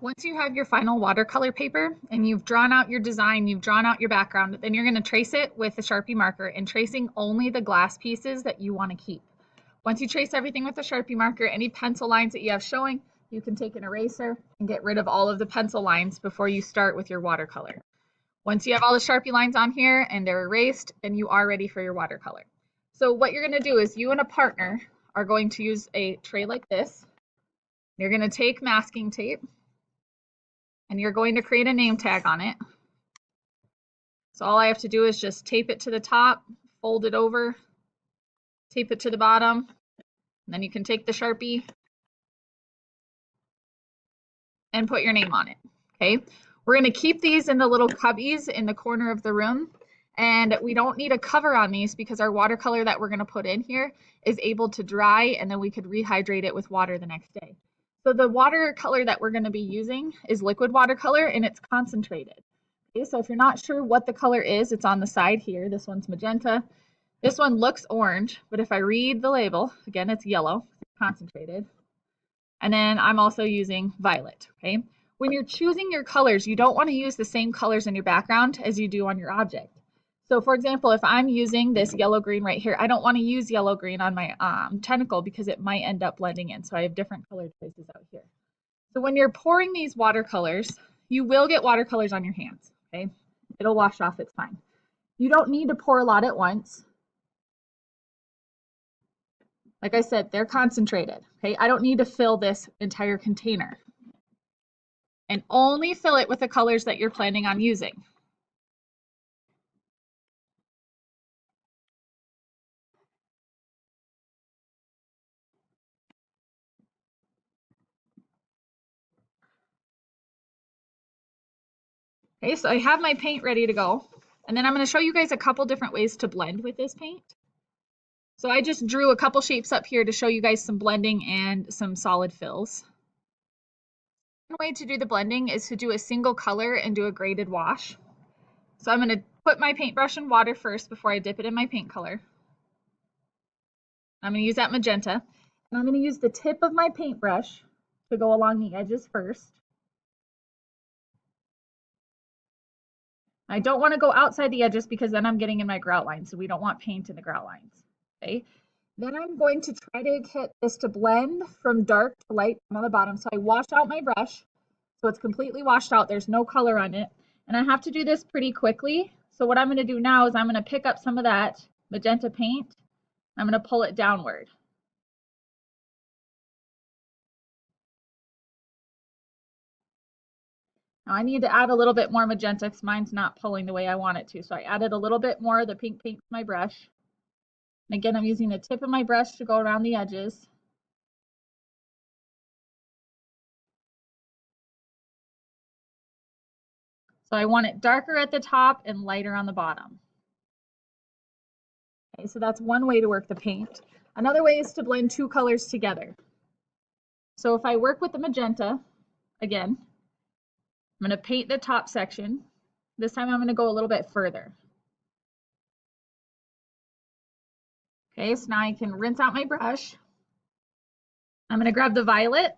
Once you have your final watercolor paper and you've drawn out your design, you've drawn out your background, then you're going to trace it with a Sharpie marker and tracing only the glass pieces that you want to keep. Once you trace everything with a Sharpie marker, any pencil lines that you have showing, you can take an eraser and get rid of all of the pencil lines before you start with your watercolor. Once you have all the Sharpie lines on here and they're erased, then you are ready for your watercolor. So what you're going to do is you and a partner are going to use a tray like this. You're going to take masking tape and you're going to create a name tag on it. So all I have to do is just tape it to the top, fold it over, tape it to the bottom, and then you can take the Sharpie and put your name on it, okay? We're going to keep these in the little cubbies in the corner of the room, and we don't need a cover on these because our watercolor that we're going to put in here is able to dry, and then we could rehydrate it with water the next day. So the watercolor that we're going to be using is liquid watercolor, and it's concentrated. Okay, so if you're not sure what the color is, it's on the side here. This one's magenta. This one looks orange, but if I read the label, again, it's yellow, it's concentrated. And then I'm also using violet, okay? When you're choosing your colors, you don't want to use the same colors in your background as you do on your object. So for example, if I'm using this yellow-green right here, I don't want to use yellow-green on my tentacle because it might end up blending in. So I have different color choices out here. So when you're pouring these watercolors, you will get watercolors on your hands, okay? It'll wash off, it's fine. You don't need to pour a lot at once. Like I said, they're concentrated, okay? I don't need to fill this entire container. And only fill it with the colors that you're planning on using. Okay, so I have my paint ready to go. And then I'm going to show you guys a couple different ways to blend with this paint. So I just drew a couple shapes up here to show you guys some blending and some solid fills. One way to do the blending is to do a single color and do a graded wash. So I'm going to put my paintbrush in water first before I dip it in my paint color. I'm going to use that magenta. And I'm going to use the tip of my paintbrush to go along the edges first. I don't want to go outside the edges because then I'm getting in my grout lines, so we don't want paint in the grout lines. Okay. Then I'm going to try to get this to blend from dark to light on the bottom. So I wash out my brush, so it's completely washed out. There's no color on it. And I have to do this pretty quickly. So what I'm going to do now is I'm going to pick up some of that magenta paint. I'm going to pull it downward. Now I need to add a little bit more magenta because mine's not pulling the way I want it to. So I added a little bit more of the pink paint to my brush. And again, I'm using the tip of my brush to go around the edges. So I want it darker at the top and lighter on the bottom. Okay, so that's one way to work the paint. Another way is to blend two colors together. So if I work with the magenta, again, I'm going to paint the top section. This time I'm going to go a little bit further. Okay, so now I can rinse out my brush. I'm going to grab the violet,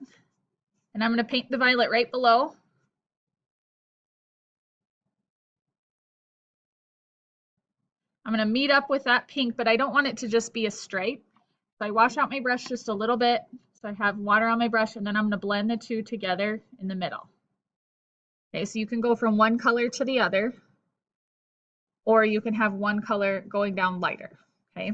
and I'm going to paint the violet right below. I'm going to meet up with that pink, but I don't want it to just be a stripe. So I wash out my brush just a little bit, so I have water on my brush, and then I'm going to blend the two together in the middle. Okay, so you can go from one color to the other, or you can have one color going down lighter, okay?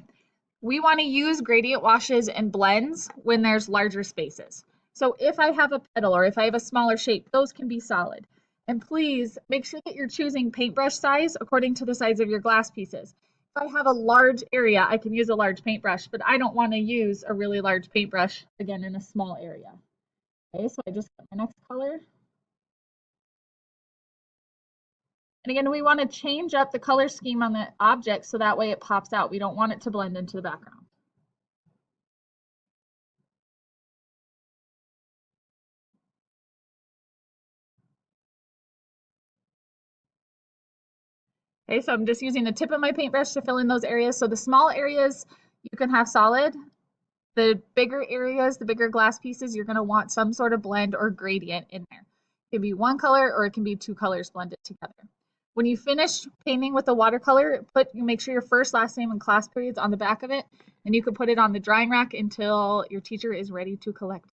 We want to use gradient washes and blends when there's larger spaces. So if I have a petal or if I have a smaller shape, those can be solid. And please make sure that you're choosing paintbrush size according to the size of your glass pieces. If I have a large area, I can use a large paintbrush, but I don't want to use a really large paintbrush, again, in a small area. Okay, so I just got my next color. And again, we want to change up the color scheme on the object so that way it pops out. We don't want it to blend into the background. Okay, so I'm just using the tip of my paintbrush to fill in those areas. So the small areas you can have solid. The bigger areas, the bigger glass pieces, you're going to want some sort of blend or gradient in there. It can be one color or it can be two colors blended together. When you finish painting with the watercolor, make sure your first, last name, and class periods on the back of it, and you can put it on the drying rack until your teacher is ready to collect.